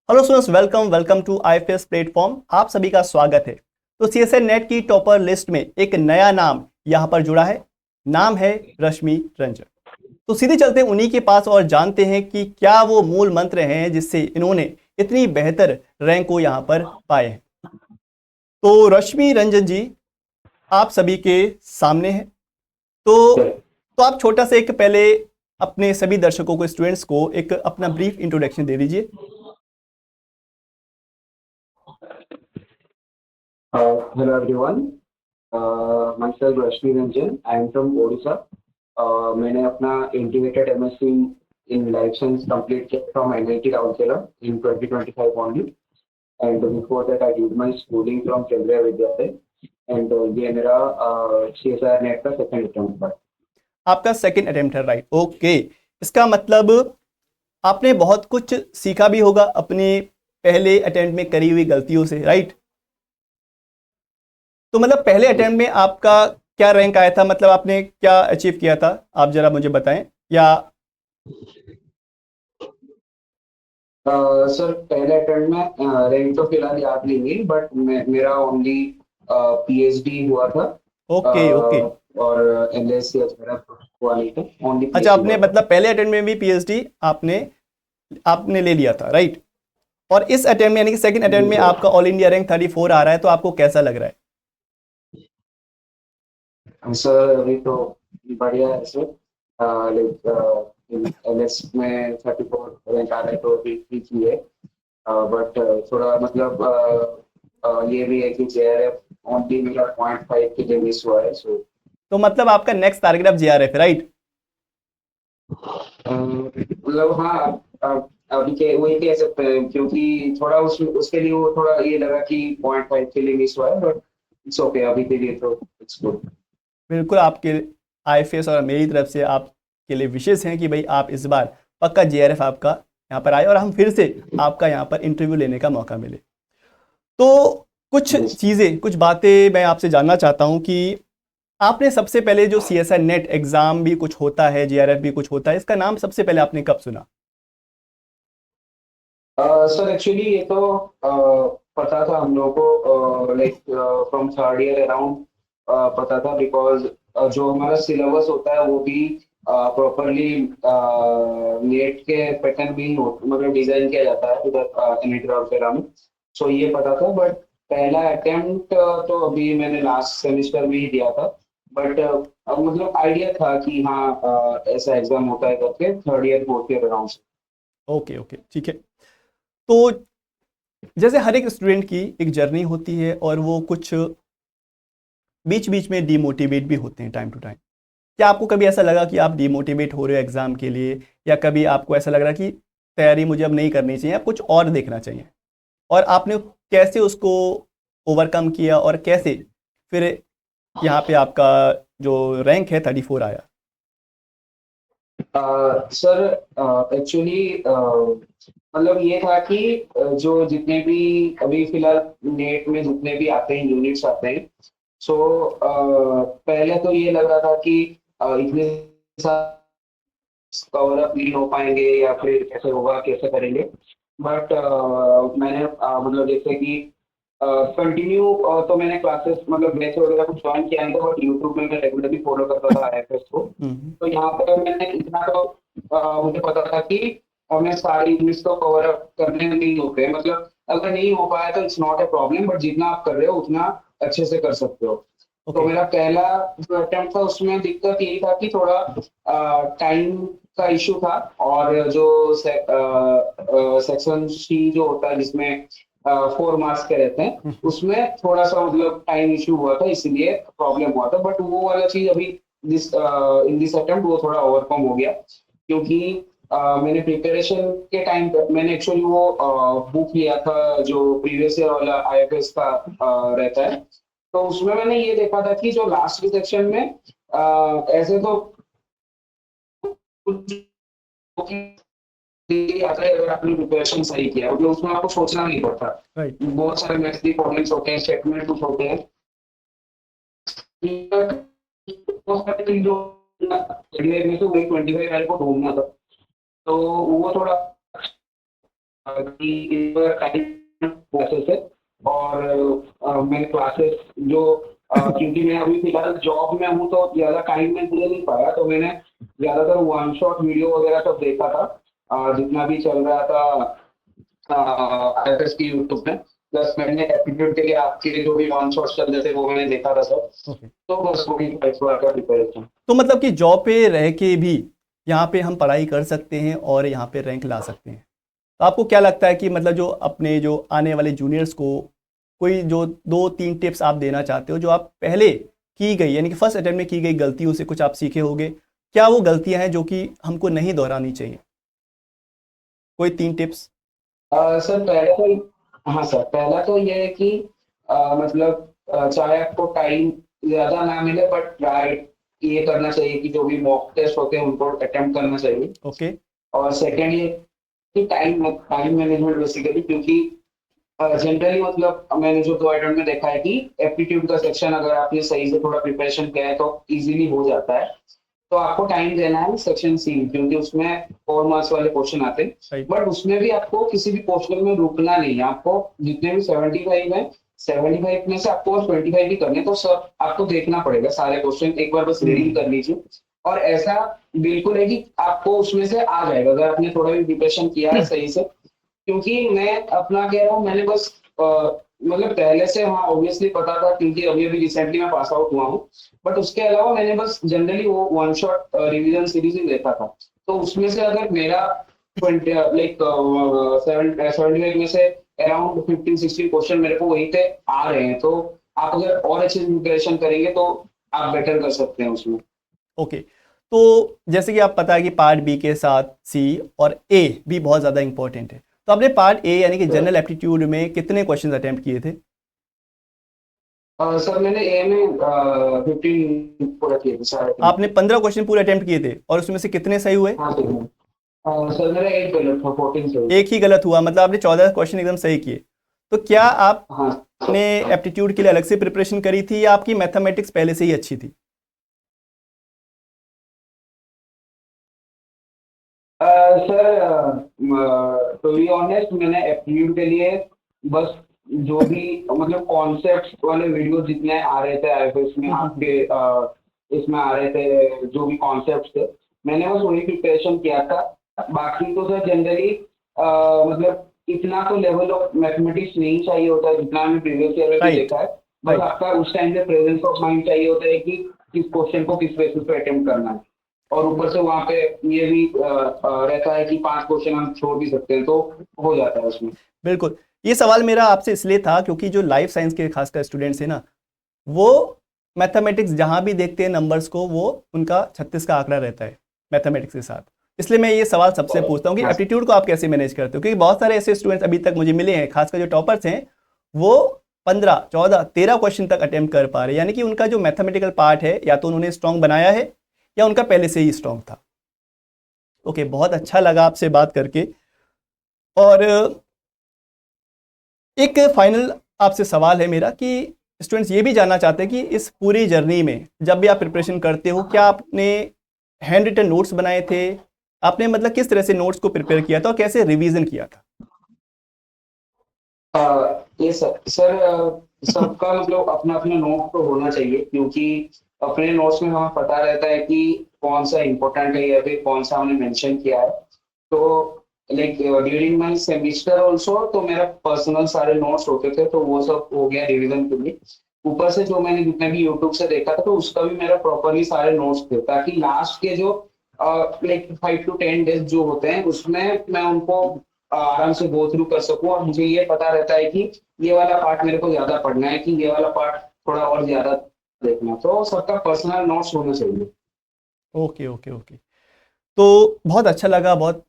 Hello students, welcome to IFS platform. आप सभी का स्वागत है। तो सीएसए नेट की टॉपर लिस्ट में एक नया नाम यहां पर जुड़ा है। नाम है रश्मि रंजन। तो सीधे चलते हैं उन्हीं के पास और जानते हैं कि क्या वो मूल मंत्र हैं जिससे इन्होंने इतनी बेहतर रैंक को यहां पर पाए हैं। तो रश्मि रंजन जी आप सभी के सामने हैं। तो आप छोटा सा एक पहले अपने सभी दर्शकों को, स्टूडेंट्स को एक अपना ब्रीफ इंट्रोडक्शन दे दीजिए। Hello everyone. Myself Rashmi Ranjan. I am from Odisha. मैंने अपना integrated MSc in Life Science complete किया from NIT Rourkela in 2025 only. And before that I did my schooling from Kendriya Vidyalaya. And ये मेरा CSIR net का second attempt था। आपका second attempt है, right? Okay. इसका मतलब आपने बहुत कुछ सीखा भी होगा अपने पहले अटेम्प्ट में करी हुई गलतियों से, राइट? तो मतलब पहले अटेम्प्ट में आपका क्या रैंक आया था, मतलब आपने क्या अचीव किया था, आप जरा मुझे बताएं। या सर पहले अटेम्प्ट में रैंक तो फिलहाल याद नहीं है बट मेरा ओनली PhD हुआ था। Okay okay. और LSC मेरा हुआ नहीं था, ओनली अच्छा, PhD आपने हुआ था। मतलब पहले अटेम्प्ट में भी पीएचडी आपने आपने ले लिया था, राइट? और इस अटेम्प्ट में यानी कि सेकंड जी अटेम्प्ट में सर। आपका ऑल इंडिया रैंक 34 आ रहा है, तो आपको कैसा लग रहा है? सर अभी तो बढ़िया है सर। लाइक LS में 34 रैंक आ रहा है तो अभी ठीक ही है। बट थोड़ा मतलब ये भी है कि JRF ओनली मेरा 0.5 के लिए मिस हुआ है। सो तो मतलब आपका नेक्स्ट टारगेट अब जीआरएफ है, राइट? मतलब हाँ, अभी के वही कह सकते हैं क्योंकि थोड़ा उसके लिए वो थोड़ा ये लगा कि 0.5 के लिए मिस हुआ है बट इट्स ओके, अभी के लिए तो इट्स गुड। बिल्कुल। आपके आईएफएस और मेरी तरफ से आपके लिए विशेष हैं कि भाई आप इस बार पक्का जेआरएफ आपका यहाँ पर आए और हम फिर से आपका यहाँ पर इंटरव्यू लेने का मौका मिले। तो कुछ चीज़ें, कुछ बातें मैं आपसे जानना चाहता हूँ कि आपने सबसे पहले जो सीएसआई नेट एग्जाम भी कुछ होता है, जेआरएफ भी कुछ होता है, इसका नाम सबसे पहले आपने कब सुना? सर एक्चुअली ये तो पता था हम लोगों को like from third year around पता था बिकॉज जो हमारा सिलेबस होता है वो भी प्रॉपरली नेट के पैटर्न में ही मतलब डिजाइन किया जाता है उधर NIT राउरकेला में। सो ये पता था बट पहला अटेम्प्ट तो अभी मैंने लास्ट सेमेस्टर में ही दिया था। बट अब मतलब आइडिया था कि हाँ ऐसा एग्जाम होता है करके third year fourth year around. Okay okay, ठीक है। तो जैसे हर एक स्टूडेंट की एक जर्नी होती है और वो कुछ बीच बीच में डिमोटिवेट भी होते हैं टाइम टू टाइम। क्या आपको कभी ऐसा लगा कि आप डिमोटिवेट हो रहे हो एग्जाम के लिए, या कभी आपको ऐसा लग रहा कि तैयारी मुझे अब नहीं करनी चाहिए, अब कुछ और देखना चाहिए, और आपने कैसे उसको ओवरकम किया और कैसे फिर यहाँ पे आपका जो रैंक है 34 आया? सर एक्चुअली मतलब ये था कि जो जितने भी अभी फिलहाल नेट में जितने भी आते हैं यूनिट्स आते हैं। सो पहले तो ये लग रहा था कि इतने कवर अप नहीं हो पाएंगे या फिर कैसे होगा कैसे करेंगे। बट मैंने मतलब जैसे कि कंटिन्यू तो मैंने क्लासेस मतलब बैच वगैरह कुछ ज्वाइन किया नहीं था बट यूट्यूब में मैं रेगुलरली फॉलो करता था IFS को। हम्म। तो यहाँ पर मैंने इतना तो मुझे पता था कि हमें सारी इंग्लिश तो कवर अप करने नहीं होते, मतलब अगर नहीं हो पाया तो it's not a problem but जितना आप कर रहे हो उतना अच्छे से कर सकते हो। तो ओके। मेरा पहला जो अटेम्प्ट था उसमें दिक्कत यही था कि थोड़ा टाइम का इशू था। और जो सेक्शन सी जो होता है जिसमें 4 मार्क्स के रहते हैं उसमें थोड़ा सा मतलब टाइम इशू हुआ था इसलिए प्रॉब्लम हुआ था बट वो वाला चीज अभी दिस इन दिस अटेम्प्ट वो थोड़ा ओवरकम हो गया क्योंकि मैंने प्रिपरेशन के टाइम पर मैंने एक्चुअली वो बुक लिया था जो प्रीवियस ईयर वाला IFS का रहता है। तो उसमें मैंने ये देखा था कि जो लास्ट के सेक्शन में ऐसे तो कुछ आता है अगर आपने प्रिपरेशन सही किया मतलब उसमें आपको सोचना नहीं पड़ता। राइट। बहुत सारे मैथ्स के प्रॉब्लम्स होते हैं, स्टेटमेंट कुछ होते हैं जो में से वही 25 वाले को ढूंढना था। तो वो थोड़ा कि टाइम क्लासेस है, और मैंने क्लासेस जो क्योंकि मैं अभी फिलहाल जॉब में हूँ तो ज़्यादा टाइम मैं दे नहीं पाया, तो मैंने ज़्यादातर वन शॉट वीडियो वगैरह सब देखा था, जितना भी चल रहा था आईएफएस की यूट्यूब में। प्लस मैंने एप्टीट्यूड के लिए आपके जो भी वन शॉट चल रहे थे वो मैंने देखा था सब। ओके। तो बस वही इस बार का प्रिपरेशन। तो मतलब कि जॉब पे रह के भी यहाँ पे हम पढ़ाई कर सकते हैं और यहाँ पे रैंक ला सकते हैं। तो आपको क्या लगता है कि मतलब जो अपने जो आने वाले जूनियर्स को कोई जो 2-3 टिप्स आप देना चाहते हो जो आप पहले की गई यानी कि फर्स्ट अटेम्प्ट में की गई गलतियों से कुछ आप सीखे होंगे, क्या वो गलतियां हैं जो कि हमको नहीं दोहरानी चाहिए? कोई 3 टिप्स। सर पहले तो, हाँ सर, पहला तो ये है कि मतलब चाहे आपको टाइम ज्यादा ना मिले बट ट्राई ये करना चाहिए कि जो भी मॉक टेस्ट होते हैं उनको अटेम्प्ट करना चाहिए। ओके। और सेकेंड ये कि टाइम टाइम मैनेजमेंट बेसिकली, क्योंकि जनरली मतलब मैंने जो 2 अटेम्प्ट में देखा है कि एप्टीट्यूड का सेक्शन अगर आपने सही से थोड़ा प्रिपरेशन किया है तो इजीली हो जाता है। तो आपको टाइम देना है सेक्शन सी, क्योंकि उसमें 4 मार्क्स वाले क्वेश्चन आते हैं। राइट। बट उसमें भी आपको किसी भी क्वेश्चन में रुकना नहीं है, आपको जितने भी 75 है 75 में से आपको 25 ही करने हैं। तो सब आपको देखना पड़ेगा सारे क्वेश्चन, एक बार बस रीडिंग कर लीजिए। और ऐसा बिल्कुल है कि आपको उसमें से आ जाएगा अगर आपने थोड़ा भी प्रिपरेशन किया है सही से। क्योंकि मैं अपना कह रहा हूँ, मैंने बस मतलब पहले से हाँ ऑब्वियसली पता था क्योंकि अभी अभी रिसेंटली मैं पास आउट हुआ हूँ। बट उसके अलावा मैंने बस जनरली वो वन शॉट रिवीजन सीरीज ही देखा था। तो उसमें से अगर मेरा 20 लाइक 75 में से अराउंड 15-16 क्वेश्चन मेरे को वहीं पे आ रहे हैं, तो आप अगर और अच्छे से प्रिपरेशन करेंगे तो आप बेटर कर सकते हैं उसमें। ओके। तो जैसे कि आप पता है कि पार्ट बी के साथ सी और ए भी बहुत ज़्यादा इंपॉर्टेंट है। तो आपने पार्ट ए यानी कि जनरल एप्टीट्यूड में कितने क्वेश्चन अटेम्प्ट किए थे? सर मैंने ए में 15 पूरा किया था सारे। आपने 15 क्वेश्चन पूरे अटेम्प्ट किए थे और उसमें से कितने सही हुए? हाँ सर। सर मेरा एक गलत था, 14 से। एक ही गलत हुआ, मतलब आपने 14 क्वेश्चन एकदम सही किए। तो क्या हाँ। आपने एप्टीट्यूड के लिए अलग से प्रिपरेशन करी थी या आपकी मैथमेटिक्स पहले से ही अच्छी थी? सर टू बी ऑनेस्ट मैंने एप्टीट्यूड के लिए बस जो भी मतलब कॉन्सेप्ट्स वाले वीडियो जितने आ रहे थे आईएफएस में आपके इसमें आ रहे थे जो भी कॉन्सेप्ट्स थे, मैंने बस वही प्रिपरेशन किया था। बाकी तो सर जनरली मतलब इतना तो लेवल ऑफ मैथमेटिक्स नहीं चाहिए होता है जितना हमने प्रीवियस ईयर में भी राइट। देखा है। बस राइट। आपका उस टाइम पे प्रेजेंस ऑफ माइंड चाहिए होता है कि किस क्वेश्चन को किस बेसिस पे अटेम्प्ट करना है। और ऊपर से वहाँ पे ये भी रहता है कि 5 क्वेश्चन हम छोड़ भी सकते हैं, तो हो जाता है उसमें। बिल्कुल। ये सवाल मेरा आपसे इसलिए था क्योंकि जो लाइफ साइंस के खासकर स्टूडेंट्स हैं ना, वो मैथमेटिक्स जहाँ भी देखते हैं नंबर्स को, वो उनका 36 का आंकड़ा रहता है मैथमेटिक्स के साथ। इसलिए मैं ये सवाल सबसे पूछता हूँ कि एप्टीट्यूड को आप कैसे मैनेज करते हो, क्योंकि बहुत सारे ऐसे स्टूडेंट्स अभी तक मुझे मिले हैं, खासकर जो टॉपर्स हैं, वो 15, 14, 13 क्वेश्चन तक अटेम्प्ट कर पा रहे हैं। यानी कि उनका जो मैथमेटिकल पार्ट है या तो उन्होंने स्ट्रॉन्ग बनाया है या उनका पहले से ही स्ट्रॉन्ग था। ओके, बहुत अच्छा लगा आपसे बात करके। और एक फाइनल आपसे सवाल है मेरा कि स्टूडेंट्स ये भी जानना चाहते हैं कि इस पूरी जर्नी में जब भी आप प्रिपरेशन करते हो, क्या आपने हैंड रिटन नोट्स बनाए थे? आपने मतलब किस तरह से नोट्स को प्रिपेयर किया था और कैसे रिवीजन किया था? ये सर सबका मतलब अपना अपना नोट तो होना चाहिए, क्योंकि अपने नोट्स में हमें पता रहता है कि कौन सा इम्पोर्टेंट है या फिर कौन सा हमने मेंशन किया है। तो like during my semester also तो मेरा पर्सनल सारे नोट्स होते थे, तो वो सब हो गया रिवीजन के लिए। ऊपर से जो मैंने जितने भी यूट्यूब से देखा था तो उसका भी मेरा प्रॉपरली सारे नोट्स थे, ताकि लास्ट के जो लाइक 5 to 10 डेज जो होते हैं उसमें मैं उनको आराम से गो थ्रू कर सकूं, और मुझे ये पता रहता है कि ये वाला पार्ट मेरे को ज्यादा पढ़ना है कि ये वाला पार्ट थोड़ा और ज्यादा देखना। तो सबका पर्सनल नोट्स होना चाहिए। Okay okay okay. तो बहुत अच्छा लगा, बहुत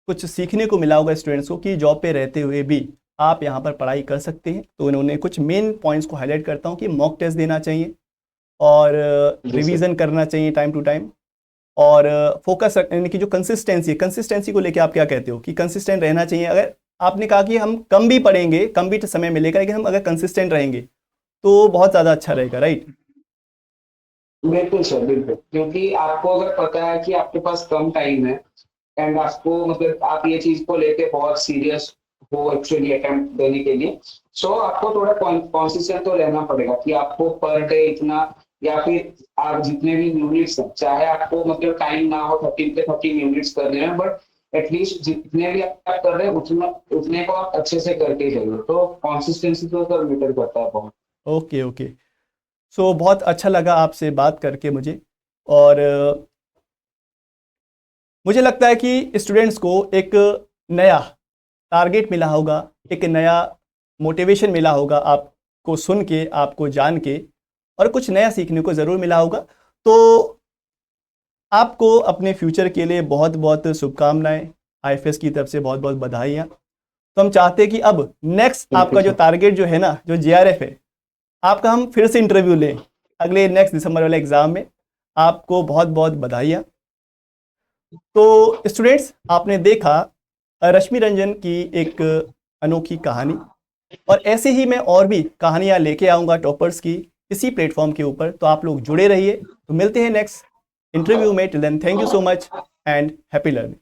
कुछ सीखने को मिला होगा स्टूडेंट्स को कि जॉब पे रहते हुए भी आप यहाँ पर पढ़ाई कर सकते हैं। तो इन्होंने कुछ मेन पॉइंट्स को हाईलाइट करता हूँ कि मॉक टेस्ट देना चाहिए और जी सर। रिवीजन करना चाहिए टाइम टू टाइम, और फोकस यानी कि जो कंसिस्टेंसी को लेके आप क्या कहते हो कि कंसिस्टेंट रहना चाहिए? अगर आपने कहा कि हम कम भी पढ़ेंगे, कम भी समय मिलेगा, लेकिन हम अगर कंसिस्टेंट रहेंगे तो बहुत ज़्यादा अच्छा रहेगा, राइट? बिल्कुल सर, बिल्कुल, क्योंकि आपको अगर पता है कि आपके पास कम टाइम है एंड आपको मतलब आप ये चीज को लेके बहुत सीरियस हो एक्चुअली अटेम्प्ट देने के लिए, सो आपको थोड़ा कॉन्सिस्टेंट तो रहना पड़ेगा कि आपको पर डे इतना, या फिर आप जितने भी यूनिट्स हैं, चाहे आपको मतलब टाइम ना हो 13 यूनिट्स करने में, बट एटलीस्ट जितने भी आप कर रहे हैं उतने को आप अच्छे से करके जाइए। तो कॉन्सिस्टेंसी तो सर मैटर करता है बहुत। Okay okay. सो बहुत अच्छा लगा आपसे बात करके मुझे, और मुझे लगता है कि स्टूडेंट्स को एक नया टारगेट मिला होगा, एक नया मोटिवेशन मिला होगा आपको सुन के, आपको जान के, और कुछ नया सीखने को ज़रूर मिला होगा। तो आपको अपने फ्यूचर के लिए बहुत बहुत शुभकामनाएं, आईएफएस की तरफ से बहुत बहुत बधाइयाँ। तो हम चाहते हैं कि अब नेक्स्ट थैंक यू आपका जो सर। टारगेट जो है ना, जो जेआरएफ है, आपका हम फिर से इंटरव्यू लें अगले नेक्स्ट दिसंबर वाले एग्ज़ाम में। आपको बहुत बहुत बधाइयाँ। तो स्टूडेंट्स, आपने देखा रश्मि रंजन की एक अनोखी कहानी, और ऐसे ही मैं और भी कहानियां लेके आऊँगा टॉपर्स की इसी प्लेटफॉर्म के ऊपर। तो आप लोग जुड़े रहिए। तो मिलते हैं नेक्स्ट इंटरव्यू में। Till then, thank you so much and happy learning.